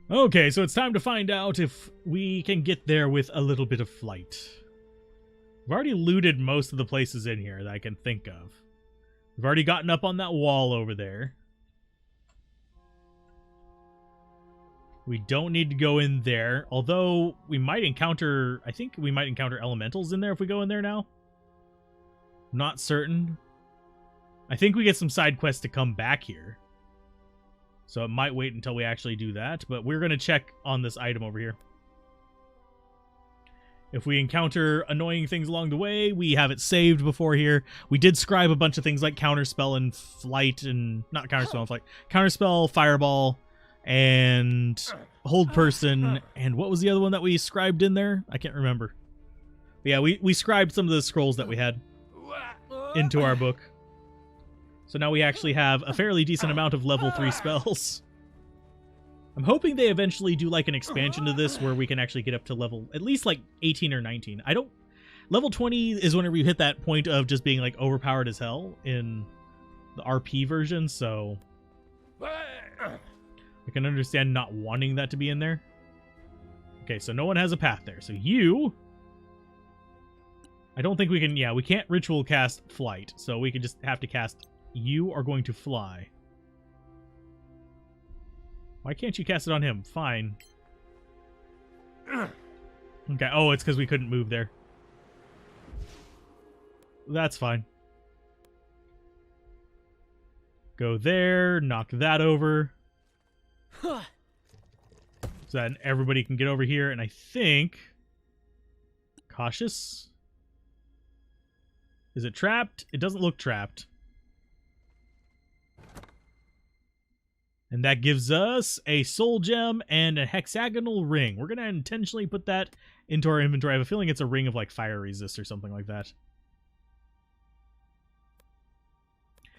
Okay, so it's time to find out if we can get there with a little bit of flight. We've already looted most of the places in here that I can think of. We've already gotten up on that wall over there. We don't need to go in there, although we might encounter... I think we might encounter elementals in there if we go in there now. Not certain. I think we get some side quests to come back here. So it might wait until we actually do that, but we're going to check on this item over here. If we encounter annoying things along the way, we have it saved before here. We did scribe a bunch of things like counterspell and flight, and not counterspell and flight, counterspell, fireball, and hold person, and what was the other one that we scribed in there? I can't remember. But yeah, we scribed some of the scrolls that we had into our book. So now we actually have a fairly decent amount of level 3 spells. I'm hoping they eventually do like an expansion to this where we can actually get up to level at least like 18 or 19. Level 20 is whenever you hit that point of just being like overpowered as hell in the RP version, so I can understand not wanting that to be in there. Okay, so no one has a path there. So you... I don't think we can... Yeah, we can't ritual cast flight, so we could just have to cast... You are going to fly. Why can't you cast it on him? Fine. Okay. Oh, it's because we couldn't move there. That's fine. Go there. Knock that over. So that everybody can get over here. And I think... Cautious. Is it trapped? It doesn't look trapped. And that gives us a soul gem and a hexagonal ring. We're going to intentionally put that into our inventory. I have a feeling it's a ring of like fire resist or something like that.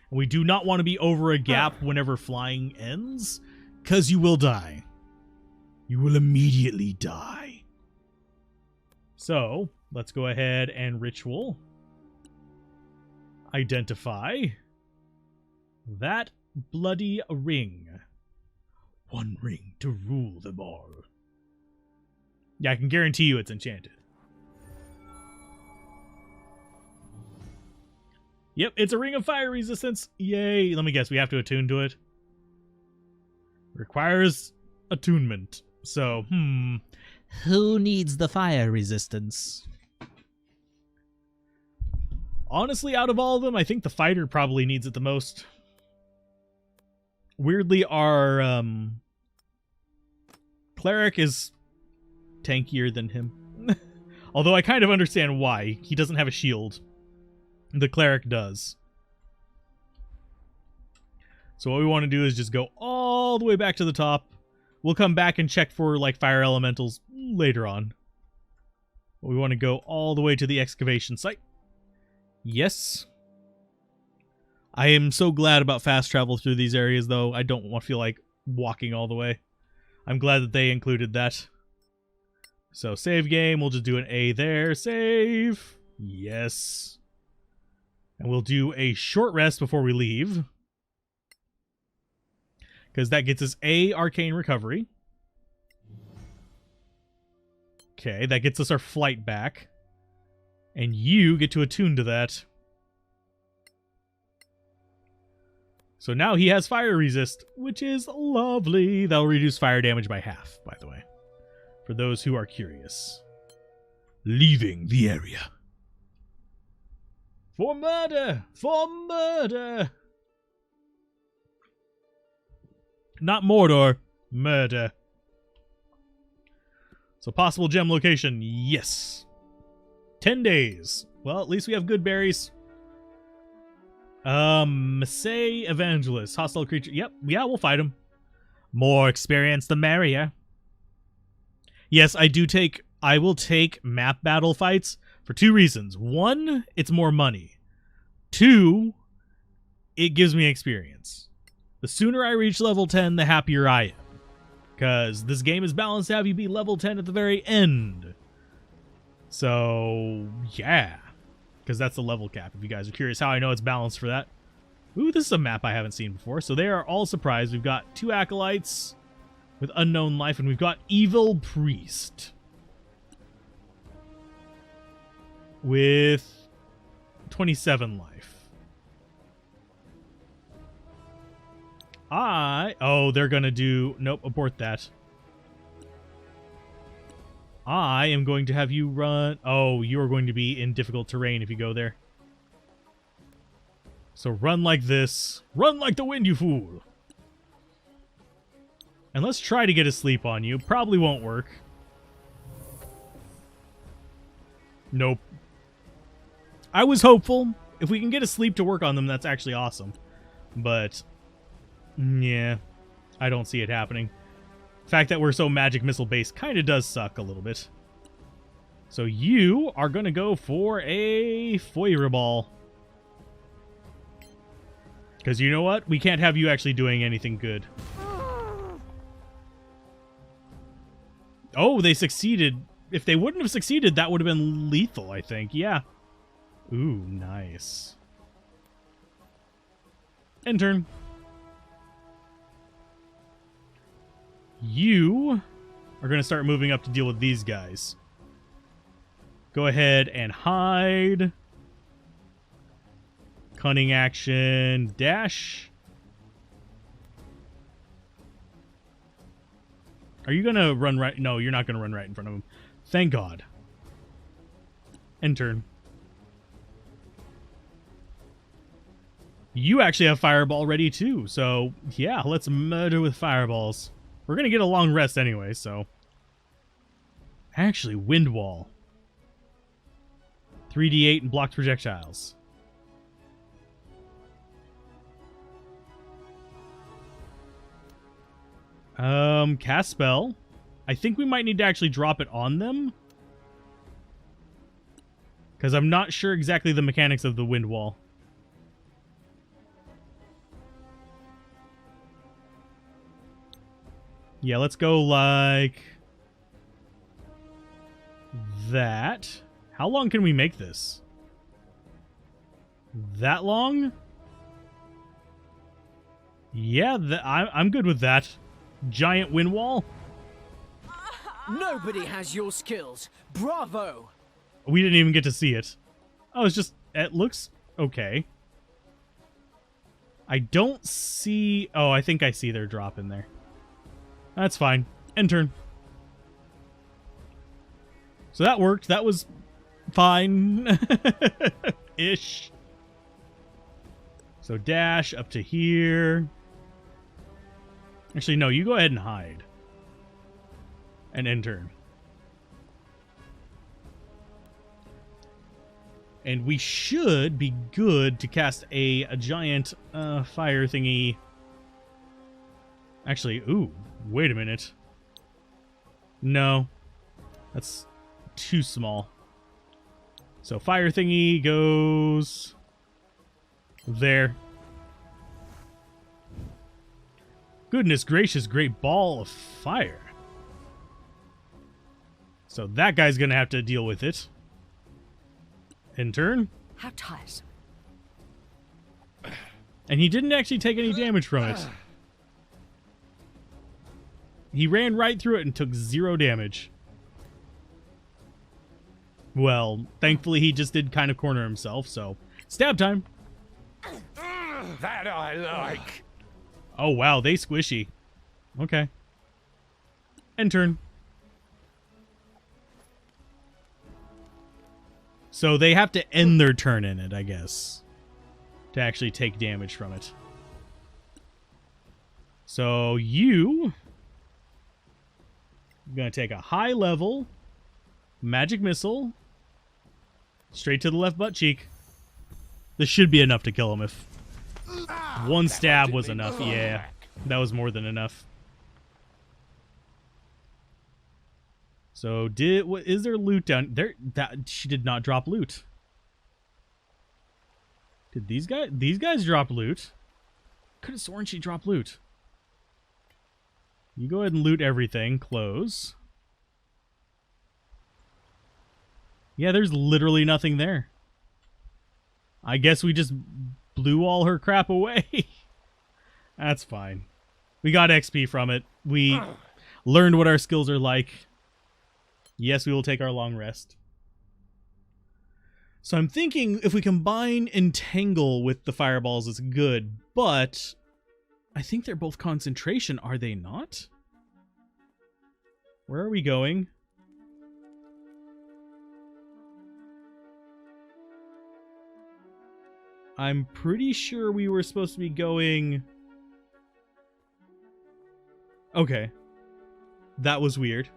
And we do not want to be over a gap whenever flying ends, because you will die. You will immediately die. So, let's go ahead and ritual. Identify that bloody ring. One ring to rule them all. Yeah, I can guarantee you it's enchanted. Yep, it's a ring of fire resistance. Yay. Let me guess, we have to attune to it. Requires attunement. So, who needs the fire resistance? Honestly, out of all of them, I think the fighter probably needs it the most. Weirdly, our cleric is tankier than him. Although I kind of understand why. He doesn't have a shield. The cleric does. So what we want to do is just go all the way back to the top. We'll come back and check for like fire elementals later on. But we want to go all the way to the excavation site. Yes. I am so glad about fast travel through these areas, though. I don't want to feel like walking all the way. I'm glad that they included that. So, save game. We'll just do an A there. Save. Yes. And we'll do a short rest before we leave. Because that gets us A, Arcane Recovery. Okay, that gets us our flight back. And you get to attune to that. So now he has fire resist, which is lovely. That'll reduce fire damage by half, by the way. For those who are curious. Leaving the area. For murder! For murder! Not Mordor. Murder. So possible gem location, yes. 10 days. Well, at least we have good berries. Say Evangelist. Hostile creature. Yep. Yeah, we'll fight him. More experience, the merrier. Yes, I will take map battle fights for 2 reasons. 1, it's more money. 2, it gives me experience. The sooner I reach level 10, the happier I am. Because this game is balanced to have you be level 10 at the very end. So, yeah. Because that's the level cap, if you guys are curious how I know it's balanced for that. Ooh, this is a map I haven't seen before. So they are all surprised. We've got 2 acolytes. with unknown life, and we've got evil priest with 27 life. Oh, they're gonna do... Nope, abort that. I am going to have you run... Oh, you are going to be in difficult terrain if you go there. So run like this. Run like the wind, you fool! And let's try to get a sleep on you. Probably won't work. Nope. I was hopeful. If we can get a sleep to work on them, that's actually awesome. But... yeah, I don't see it happening. The fact that we're so magic missile based kind of does suck a little bit. So you are going to go for a Feuerball. Because you know what? We can't have you actually doing anything good. Oh, they succeeded. If they wouldn't have succeeded, that would have been lethal, I think. Yeah. Ooh, nice. End turn. You are going to start moving up to deal with these guys. Go ahead and hide. Cunning action. Dash. Are you going to run right? No, you're not going to run right in front of him. Thank God. End turn. You actually have Fireball ready too. So, yeah, let's murder with Fireballs. We're going to get a long rest anyway, so... Actually, Wind Wall. 3d8 and blocked projectiles. Cast spell. I think we might need to actually drop it on them. Because I'm not sure exactly the mechanics of the Wind Wall. Yeah, let's go like that. How long can we make this? That long? Yeah, I'm good with that. Giant wind wall? Nobody has your skills. Bravo! We didn't even get to see it. Oh, it's just... It looks okay. I don't see... Oh, I think I see their drop in there. That's fine. End turn. So that worked. That was fine. Ish. So dash up to here. Actually, no. You go ahead and hide. And end turn. And we should be good to cast a giant fire thingy. Actually, ooh. Wait a minute. No. That's too small. So fire thingy goes there. Goodness gracious, great ball of fire. So that guy's gonna have to deal with it. In turn. How tiresome. And he didn't actually take any damage from it. He ran right through it and took 0 damage. Well, thankfully he just did kind of corner himself, so... Stab time! That I like! Oh wow, they squishy. Okay. End turn. So they have to end their turn in it, I guess. To actually take damage from it. So you... I'm going to take a high level magic missile straight to the left butt cheek. This should be enough to kill him if one stab was enough. Yeah, that was more than enough. So is there loot down there? That she did not drop loot. Did these guys drop loot? Could have sworn she dropped loot. You go ahead and loot everything. Close. Yeah, there's literally nothing there. I guess we just blew all her crap away. That's fine. We got XP from it. We learned what our skills are like. Yes, we will take our long rest. So I'm thinking if we combine Entangle with the fireballs, it's good, but I think they're both concentration, are they not? Where are we going? I'm pretty sure we were supposed to be going... Okay. That was weird.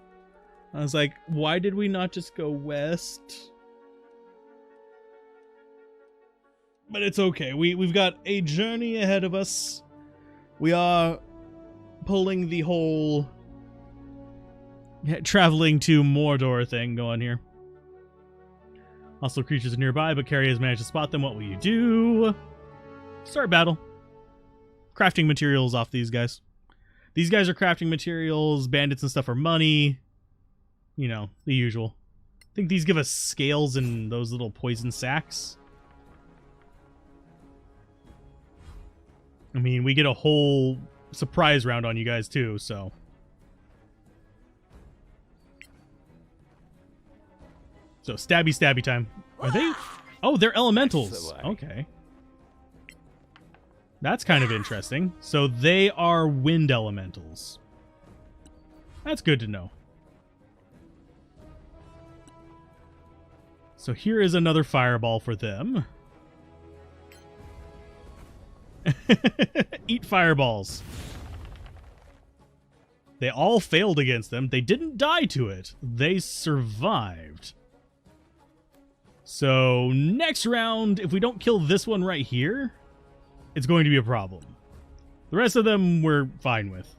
I was like, why did we not just go west? But it's okay. We've got a journey ahead of us. We are pulling the whole traveling to Mordor thing going here. Hostile creatures are nearby, but Carrie has managed to spot them. What will you do? Start battle. Crafting materials off these guys. These guys are crafting materials. Bandits and stuff are money. You know, the usual. I think these give us scales and those little poison sacks. I mean, we get a whole surprise round on you guys too, so. So, stabby time. Are they? Oh, they're elementals. Okay. That's kind of interesting. So, they are wind elementals. That's good to know. So, here is another fireball for them. Eat fireballs. They all failed against them. They didn't die to it. They survived. So next round, if we don't kill this one right here, it's going to be a problem. The rest of them we're fine with.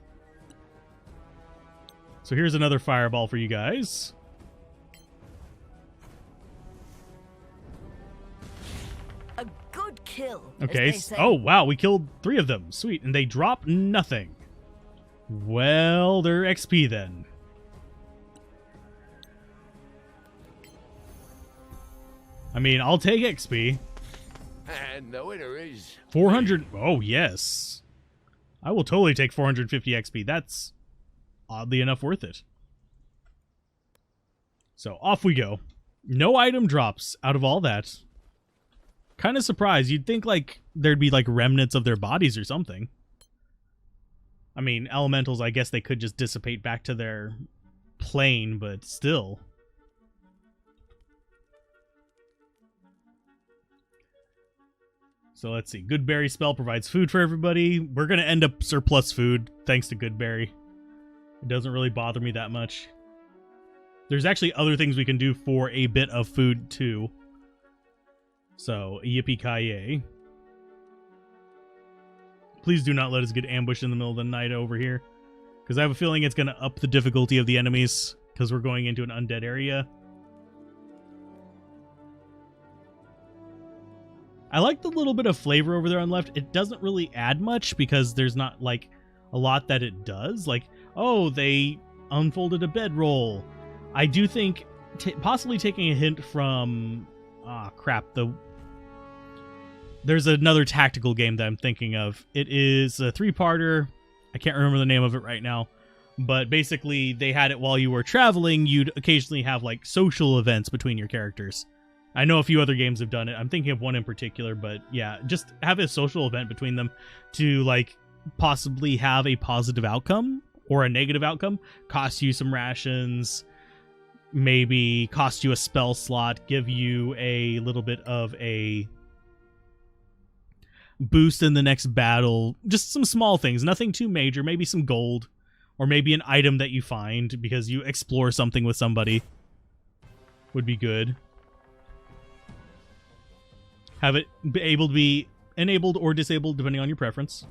So here's another fireball for you guys. A good kill. Okay. Oh, wow. We killed 3 of them. Sweet. And they drop nothing. Well, they're XP then. I mean, I'll take XP. And the winner is 400. Oh, yes. I will totally take 450 XP. That's oddly enough worth it. So off we go. No item drops out of all that. Kind of surprised. You'd think like there'd be like remnants of their bodies or something. I mean, elementals, I guess they could just dissipate back to their plane, but still. So let's see. Good Berry spell provides food for everybody. We're going to end up surplus food thanks to Good Berry. It doesn't really bother me that much. There's actually other things we can do for a bit of food too. So, yippee-ki-yay. Please do not let us get ambushed in the middle of the night over here. Because I have a feeling it's going to up the difficulty of the enemies. Because we're going into an undead area. I like the little bit of flavor over there on the left. It doesn't really add much because there's not like a lot that it does. Like, oh, they unfolded a bedroll. I do think possibly taking a hint from there's another tactical game that I'm thinking of. It is a 3-parter. I can't remember the name of it right now. But basically, they had it while you were traveling. You'd occasionally have like social events between your characters. I know a few other games have done it. I'm thinking of one in particular, but yeah, just have a social event between them to like possibly have a positive outcome or a negative outcome. Cost you some rations, maybe cost you a spell slot, give you a little bit of a boost in the next battle. Just some small things, nothing too major. Maybe some gold or maybe an item that you find because you explore something with somebody would be good. Have it be able to be enabled or disabled depending on your preference.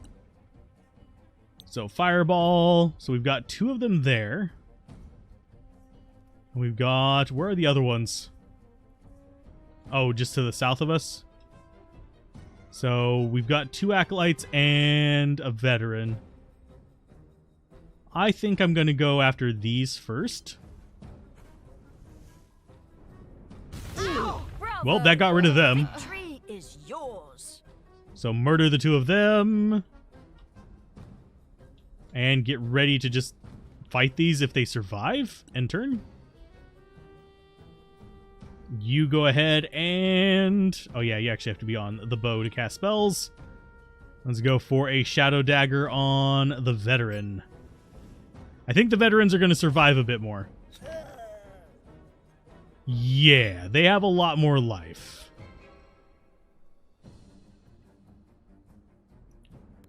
So fireball. So we've got 2 of them there. We've got... Where are the other ones? Oh, just to the south of us? So we've got 2 acolytes and a veteran. I think I'm going to go after these first. Well, that got rid of them. Is yours. So murder the 2 of them. And get ready to just fight these if they survive. End turn. You go ahead and... Oh yeah, you actually have to be on the bow to cast spells. Let's go for a Shadow Dagger on the Veteran. I think the Veterans are going to survive a bit more. Yeah, they have a lot more life.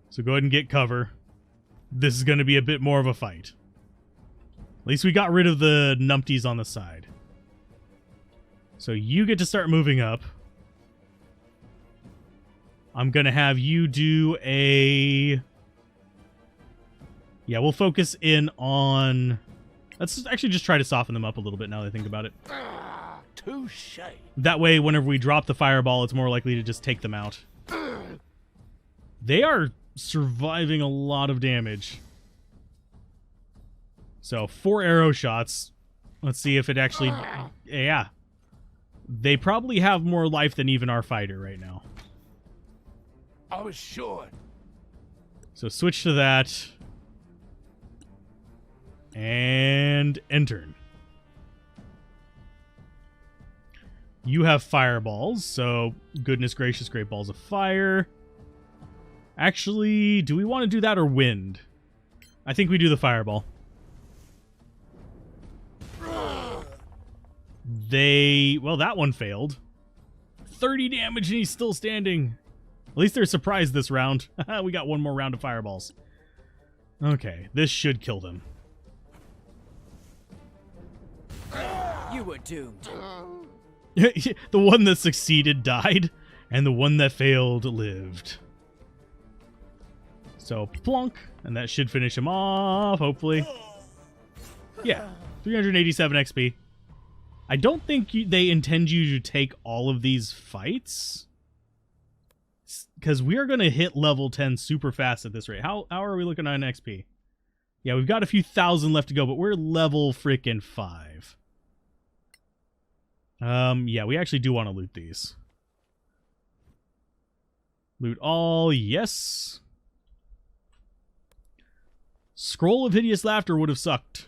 So go ahead and get cover. This is going to be a bit more of a fight. At least we got rid of the numpties on the side. So you get to start moving up. I'm going to have you do a... Yeah, we'll focus in on... Let's actually just try to soften them up a little bit now that I think about it. Touche. That way, whenever we drop the fireball, it's more likely to just take them out. They are surviving a lot of damage. So, 4 arrow shots. Let's see if it actually... Yeah. They probably have more life than even our fighter right now. I was sure. So, switch to that. And end turn. You have fireballs, so goodness gracious, great balls of fire. Actually, do we want to do that or wind? I think we do the fireball. Well, that one failed. 30 damage and he's still standing. At least they're surprised this round. We got one more round of fireballs. Okay, this should kill them. You were doomed. The one that succeeded died, and the one that failed lived. So, plunk, and that should finish him off, hopefully. Yeah, 387 XP. I don't think they intend you to take all of these fights, because we are going to hit level 10 super fast at this rate. How are we looking on XP? Yeah, we've got a few thousand left to go, but we're level freaking 5. Yeah, we actually do want to loot these. Loot all, yes. Scroll of Hideous Laughter would have sucked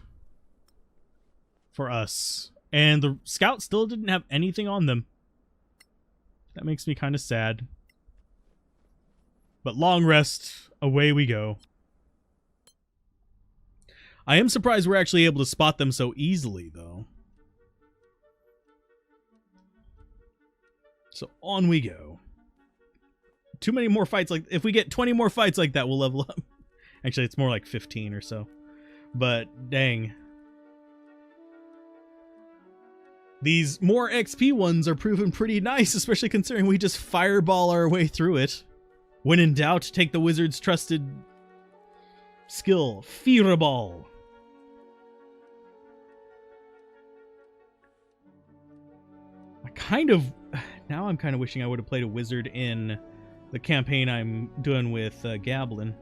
for us. And the scout still didn't have anything on them. That makes me kind of sad. But long rest, away we go. I am surprised we're actually able to spot them so easily, though. So on we go. Too many more fights like... If we get 20 more fights like that, we'll level up. Actually, it's more like 15 or so. But, dang. These more XP ones are proven pretty nice, especially considering we just fireball our way through it. When in doubt, take the wizard's trusted skill, Fireball. Now I'm kind of wishing I would have played a wizard in the campaign I'm doing with Gablin.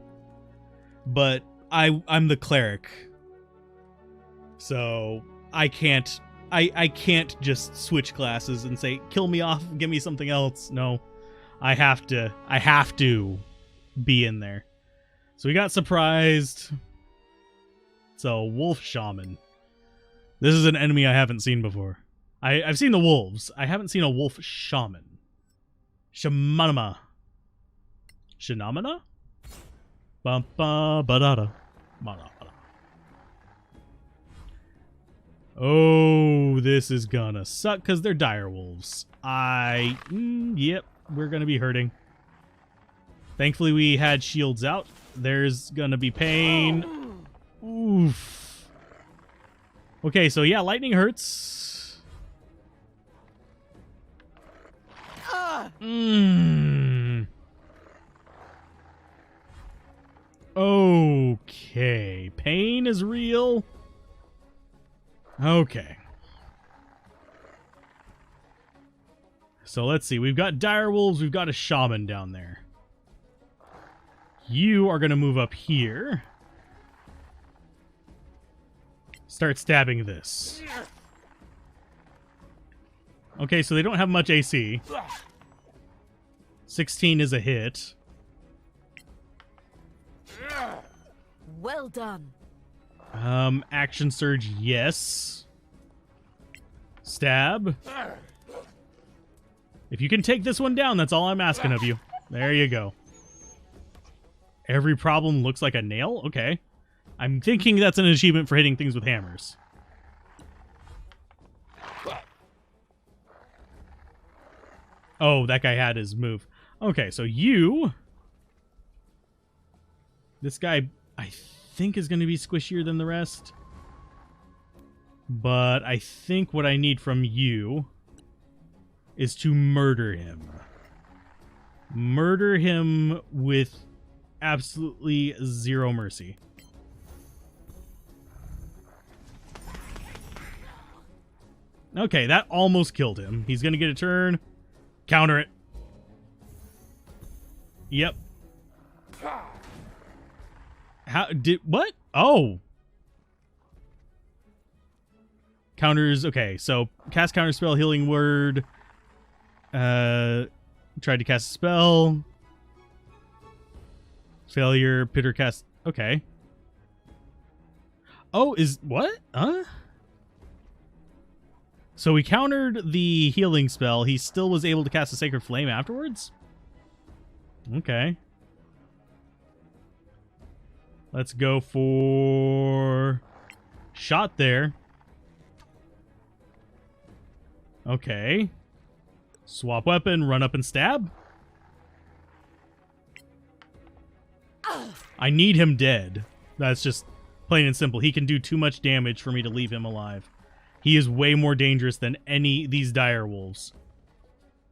But I'm the cleric. So I can't just switch classes and say, kill me off, give me something else. No. I have to be in there. So we got surprised. So Wolf Shaman. This is an enemy I haven't seen before. I've seen the wolves. I haven't seen a wolf shaman. Shamanama. Shinamana? Bum ba ba da da. Oh, this is gonna suck because they're dire wolves. Yep, we're gonna be hurting. Thankfully, we had shields out. There's gonna be pain. Oof. Okay, so yeah, lightning hurts. Okay, pain is real. Okay. So let's see. We've got dire wolves. We've got a shaman down there. You are going to move up here. Start stabbing this. Okay, so they don't have much AC. 16 is a hit. Well done. Action surge, yes. Stab. If you can take this one down, that's all I'm asking of you. There you go. Every problem looks like a nail? Okay. I'm thinking that's an achievement for hitting things with hammers. Oh, that guy had his move. Okay, so you... This guy, I think, is going to be squishier than the rest. But I think what I need from you is to murder him. Murder him with absolutely zero mercy. Okay, that almost killed him. He's going to get a turn. Counter it. Yep. How did what? Oh. Counters. Okay, so cast counter spell, healing word. Tried to cast a spell. Failure, pitter cast. Okay. Oh, is what? Huh? So we countered the healing spell. He still was able to cast a Sacred Flame afterwards? Okay. Let's go for... Shot there. Okay. Swap weapon, run up and stab. I need him dead. That's just plain and simple. He can do too much damage for me to leave him alive. He is way more dangerous than these dire wolves.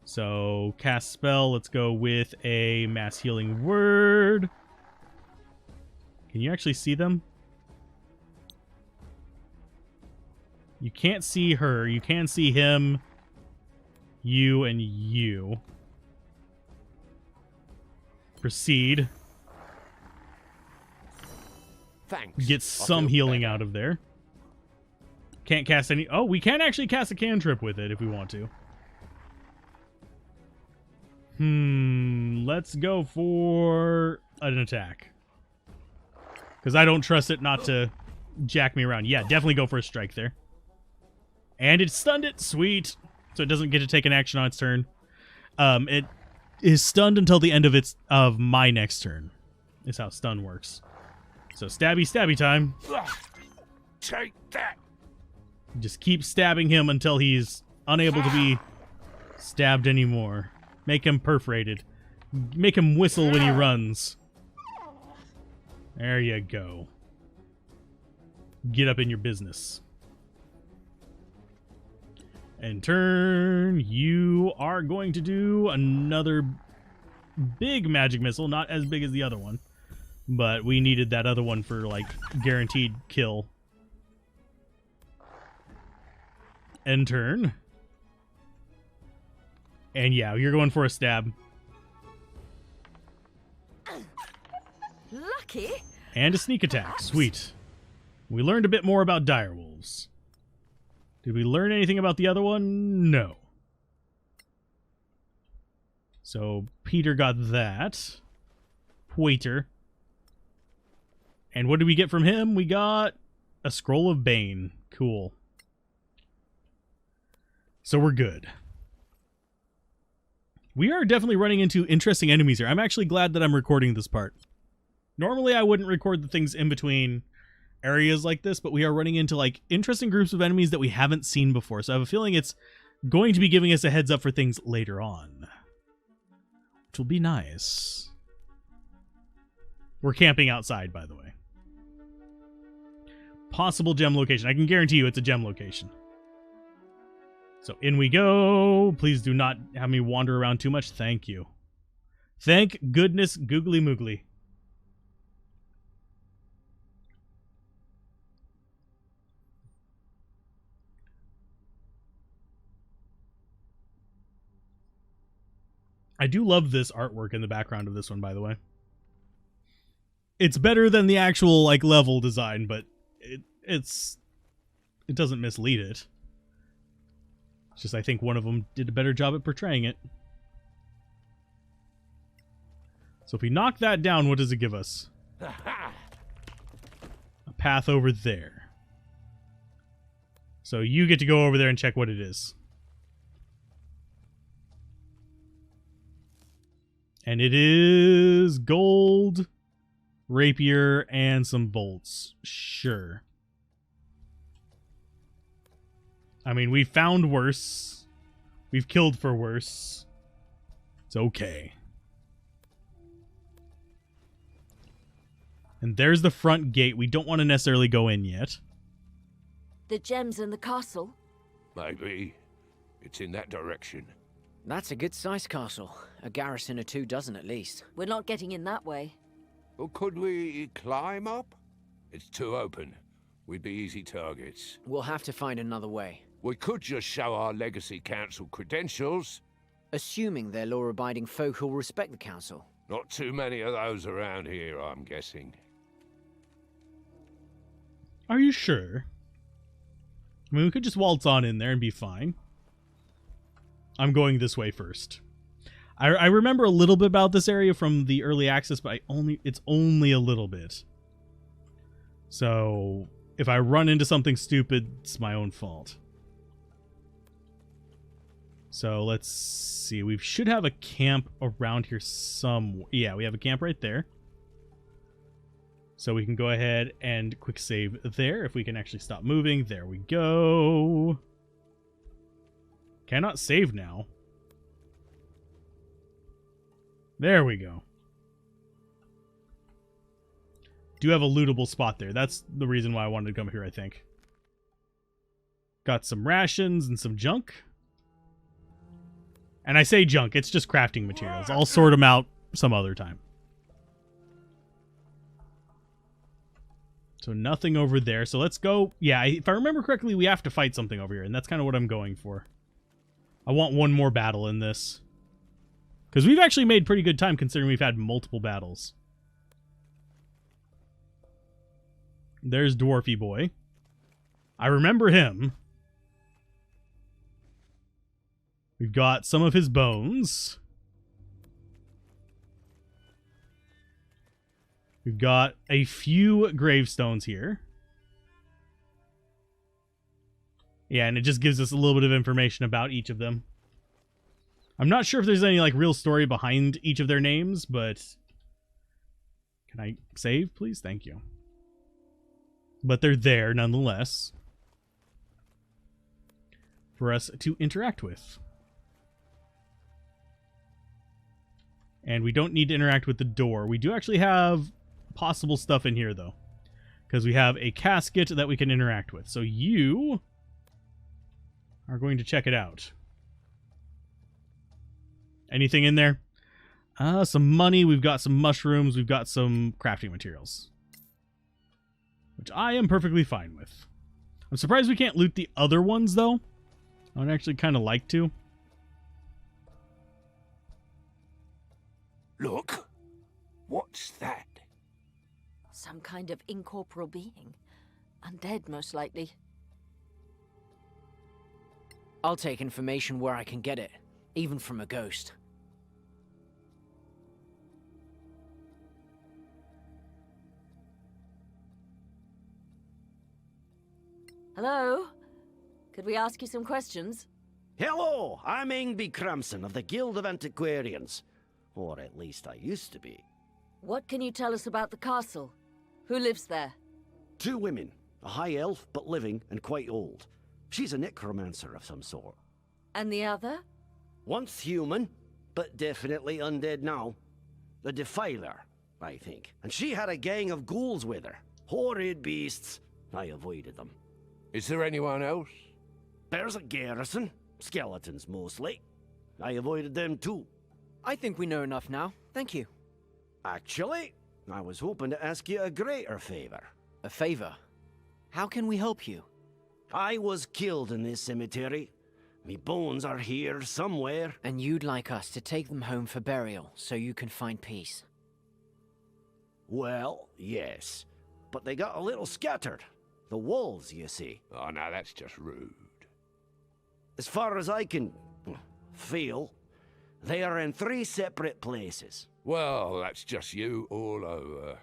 So, cast spell. Let's go with a mass healing word. Can you actually see them? You can't see her. You can see him, you, and you. Proceed. Thanks. Get some healing out of there. Can't cast any... Oh, we can actually cast a cantrip with it if we want to. Let's go for an attack. Because I don't trust it not to jack me around. Yeah, definitely go for a strike there. And it stunned it. Sweet. So it doesn't get to take an action on its turn. It is stunned until the end of my next turn. Is how stun works. So stabby, stabby time. Take that. Just keep stabbing him until he's unable to be stabbed anymore. Make him perforated. Make him whistle when he runs. There you go. Get up in your business. And turn, you are going to do another big magic missile. Not as big as the other one. But we needed that other one for, like, guaranteed kill. End turn. And yeah, you're going for a stab. Lucky. And a sneak attack. Sweet. We learned a bit more about direwolves. Did we learn anything about the other one? No. So Peter got that. Poiter. And what did we get from him? We got a Scroll of Bane. Cool. So we're good. We are definitely running into interesting enemies here. I'm actually glad that I'm recording this part. Normally I wouldn't record the things in between areas like this, but we are running into like interesting groups of enemies that we haven't seen before. So I have a feeling it's going to be giving us a heads up for things later on, which will be nice. We're camping outside, by the way. Possible gem location. I can guarantee you it's a gem location. So in we go. Please do not have me wander around too much. Thank you. Thank goodness, googly moogly. I do love this artwork in the background of this one, by the way. It's better than the actual like level design, but it doesn't mislead it. It's just I think one of them did a better job at portraying it. So if we knock that down, what does it give us? A path over there. So you get to go over there and check what it is. And it is gold, rapier, and some bolts. Sure. I mean, we found worse. We've killed for worse. It's okay. And there's the front gate. We don't want to necessarily go in yet. The gems in the castle? Maybe. It's in that direction. That's a good-sized castle. A garrison or 2 dozen at least. We're not getting in that way. Or could we climb up? It's too open. We'd be easy targets. We'll have to find another way. We could just show our Legacy Council credentials. Assuming they're law-abiding folk who'll respect the council. Not too many of those around here, I'm guessing. Are you sure? I mean, we could just waltz on in there and be fine. I'm going this way first. I remember a little bit about this area from the early access, but it's only a little bit. So if I run into something stupid, it's my own fault. So let's see. We should have a camp around here somewhere. Yeah, we have a camp right there. So we can go ahead and quick save there. If we can actually stop moving. There we go. Cannot save now. There we go. Do have a lootable spot there. That's the reason why I wanted to come here, I think. Got some rations and some junk. And I say junk, it's just crafting materials. I'll sort them out some other time. So nothing over there. So let's go. Yeah, if I remember correctly, we have to fight something over here. And that's kind of what I'm going for. I want one more battle in this. Because we've actually made pretty good time considering we've had multiple battles. There's Dwarfy Boy. I remember him. We've got some of his bones. We've got a few gravestones here. Yeah, and it just gives us a little bit of information about each of them. I'm not sure if there's any like real story behind each of their names, but can I save, please? Thank you. But they're there nonetheless for us to interact with. And we don't need to interact with the door. We do actually have possible stuff in here, though. Because we have a casket that we can interact with. So you are going to check it out. Anything in there? Some money. We've got some mushrooms. We've got some crafting materials. Which I am perfectly fine with. I'm surprised we can't loot the other ones, though. I would actually kind of like to. Look. What's that? Some kind of incorporeal being. Undead, most likely. I'll take information where I can get it, even from a ghost. Hello? Could we ask you some questions? Hello, I'm Ingby Crimson of the Guild of Antiquarians. Or at least I used to be. What can you tell us about the castle? Who lives there? 2 women, a high elf but living and quite old. She's a necromancer of some sort. And the other? Once human, but definitely undead now. The Defiler, I think. And she had a gang of ghouls with her. Horrid beasts. I avoided them. Is there anyone else? There's a garrison. Skeletons, mostly. I avoided them too. I think we know enough now. Thank you. Actually, I was hoping to ask you a greater favor. A favor? How can we help you? I was killed in this cemetery. Me bones are here somewhere. And you'd like us to take them home for burial, so you can find peace? Well, yes. But they got a little scattered. The walls, you see. Oh, no, that's just rude. As far as I can feel, they are in 3 separate places. Well, that's just you all over.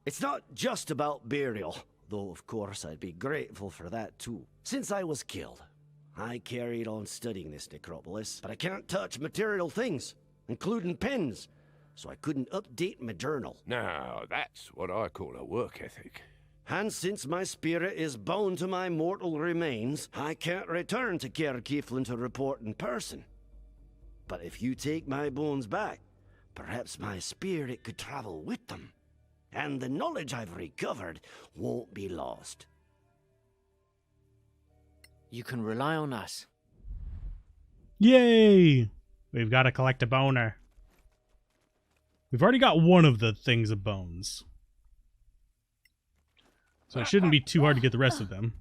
It's not just about burial, though of course I'd be grateful for that too. Since I was killed, I carried on studying this necropolis, but I can't touch material things, including pens, so I couldn't update my journal. Now, that's what I call a work ethic. And since my spirit is bound to my mortal remains, I can't return to Caer Cieflin to report in person. But if you take my bones back, perhaps my spirit could travel with them, and the knowledge I've recovered won't be lost. You can rely on us. Yay! We've got to collect a boner. We've already got one of the things of bones. So it shouldn't be too hard to get the rest of them.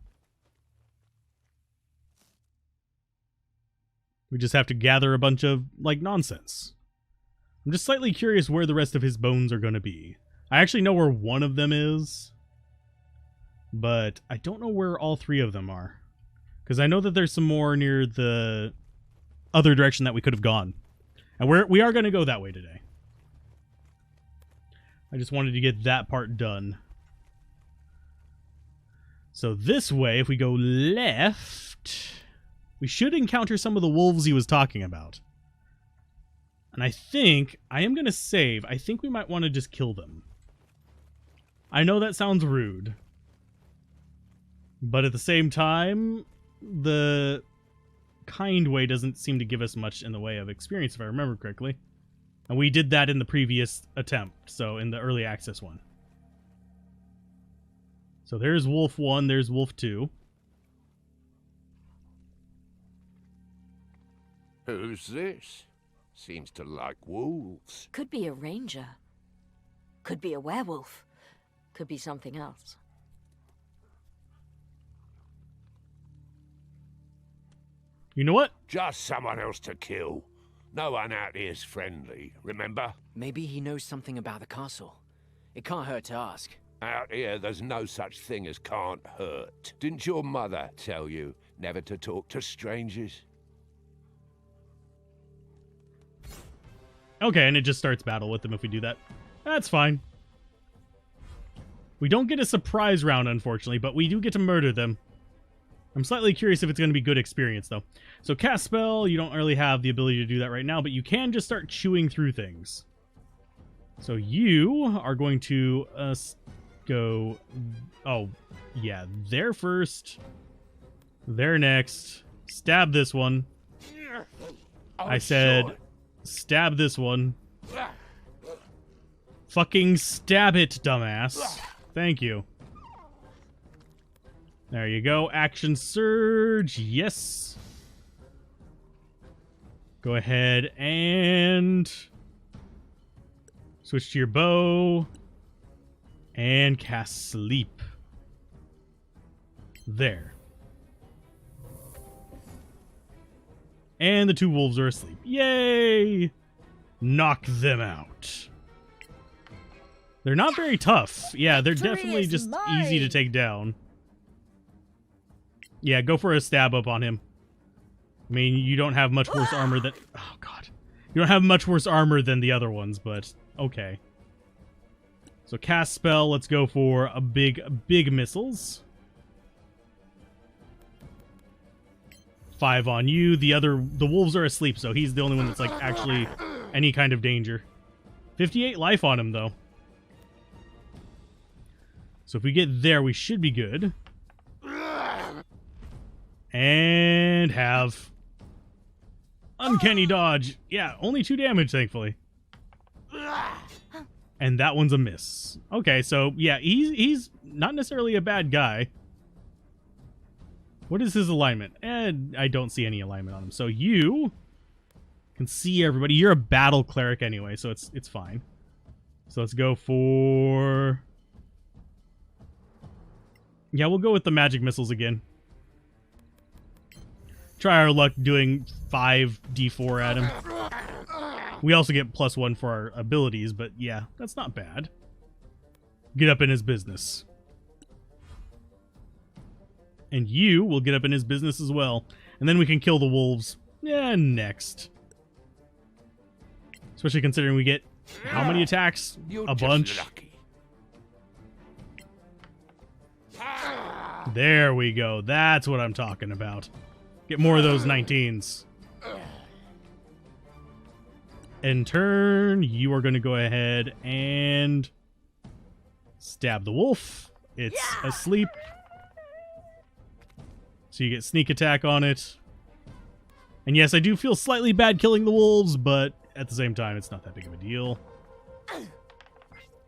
We just have to gather a bunch of, like, nonsense. I'm just slightly curious where the rest of his bones are going to be. I actually know where one of them is, but I don't know where all three of them are. Because I know that there's some more near the other direction that we could have gone. And we are going to go that way today. I just wanted to get that part done. So this way, if we go left, we should encounter some of the wolves he was talking about. And I think, I am going to save. I think we might want to just kill them. I know that sounds rude. But at the same time, the kind way doesn't seem to give us much in the way of experience, if I remember correctly. And we did that in the previous attempt, so in the early access one. So there's Wolf 1, there's Wolf 2. Who's this? Seems to like wolves. Could be a ranger. Could be a werewolf. Could be something else. You know what? Just someone else to kill. No one out here's friendly, remember? Maybe he knows something about the castle. It can't hurt to ask. Out here, there's no such thing as can't hurt. Didn't your mother tell you never to talk to strangers? Okay, and it just starts battle with them if we do that. That's fine. We don't get a surprise round, unfortunately, but we do get to murder them. I'm slightly curious if it's going to be good experience, though. So cast spell, you don't really have the ability to do that right now, but you can just start chewing through things. So you are going to go... Oh, yeah, there first. There next. Stab this one. I said, stab this one. Fucking stab it, dumbass. Thank you. There you go. Action surge. Yes. Go ahead and switch to your bow and cast sleep. There. And the two wolves are asleep. Yay! Knock them out. They're not very tough. Yeah, they're definitely just easy to take down. Yeah, go for a stab up on him. I mean, you don't have much worse armor than... Oh, God. You don't have much worse armor than the other ones, but okay. So cast spell, let's go for a big missiles. 5 on you. The wolves are asleep, so he's the only one that's like actually any kind of danger. 58 life on him, though. So if we get there, we should be good. And have uncanny dodge. Yeah, only 2 damage, thankfully. And that one's a miss. Okay, so yeah, he's not necessarily a bad guy. What is his alignment? And I don't see any alignment on him. So you can see everybody. You're a battle cleric anyway, so it's fine. So let's go for... Yeah, we'll go with the magic missiles again. Try our luck doing 5d4 at him. We also get +1 for our abilities, but yeah, that's not bad. Get up in his business. And you will get up in his business as well. And then we can kill the wolves. Yeah, next. Especially considering we get how many attacks? You're A bunch. just lucky. There we go. That's what I'm talking about. Get more of those 19s. In turn, you are going to go ahead and stab the wolf. It's asleep. So you get sneak attack on it. And yes, I do feel slightly bad killing the wolves, but at the same time, it's not that big of a deal.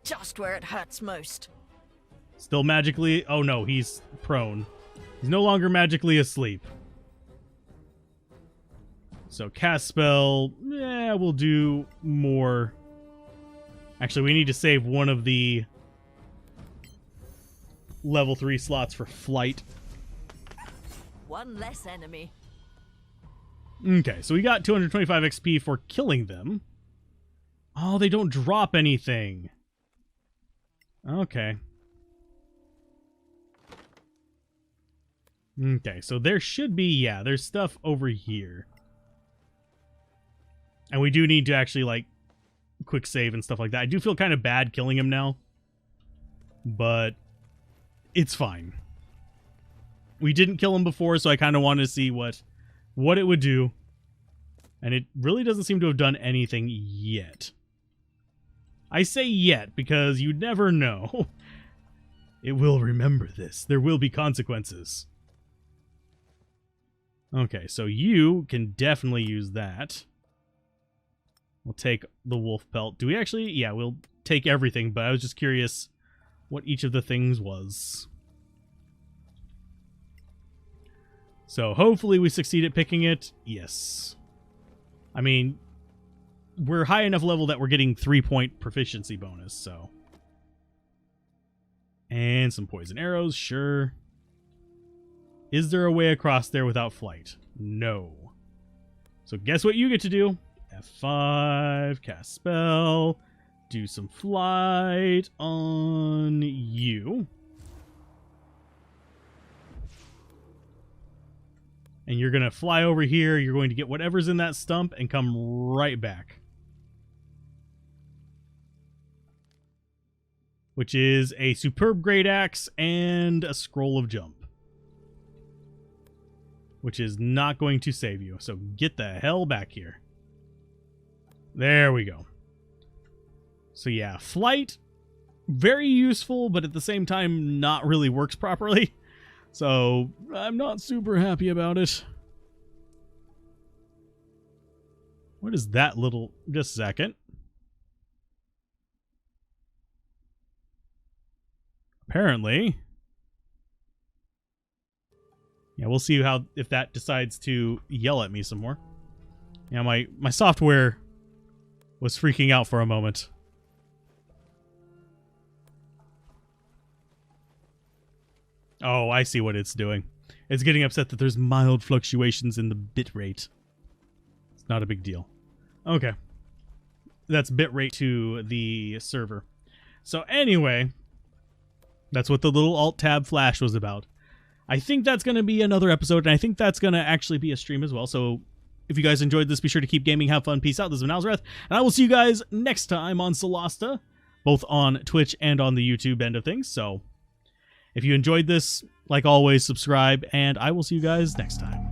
Just where it hurts most. Still magically... Oh no, he's prone. He's no longer magically asleep. So cast spell... Yeah, we'll do more. Actually, we need to save one of the level 3 slots for flight. One less enemy. Okay, so we got 225 XP for killing them. Oh, they don't drop anything. Okay. Okay, so there should be, yeah, there's stuff over here. And we do need to actually, like, quick save and stuff like that. I do feel kind of bad killing him now. But it's fine. We didn't kill him before, so I kind of wanted to see what it would do. And it really doesn't seem to have done anything yet. I say yet because you never know. It will remember this. There will be consequences. Okay, so you can definitely use that. We'll take the wolf pelt. Do we actually? Yeah, we'll take everything, but I was just curious what each of the things was. So hopefully we succeed at picking it. Yes. I mean, we're high enough level that we're getting 3-point proficiency bonus, so. And some poison arrows, sure. Is there a way across there without flight? No. So guess what you get to do? F5, cast spell, do some flight on you. And you're going to fly over here. You're going to get whatever's in that stump and come right back. Which is a superb great axe and a scroll of jump. Which is not going to save you. So get the hell back here. There we go. So yeah, flight, very useful, but at the same time not really works properly. So I'm not super happy about it. What is that little... Just a second. Apparently. Yeah, we'll see how if that decides to yell at me some more. Yeah, my software was freaking out for a moment. Oh, I see what it's doing. It's getting upset that there's mild fluctuations in the bitrate. It's not a big deal. Okay. That's bitrate to the server. So anyway, that's what the little alt-tab flash was about. I think that's going to be another episode, and I think that's going to actually be a stream as well. So if you guys enjoyed this, be sure to keep gaming, have fun, peace out. This is Nazareth, and I will see you guys next time on Solasta, both on Twitch and on the YouTube end of things. So if you enjoyed this, like always, subscribe, and I will see you guys next time.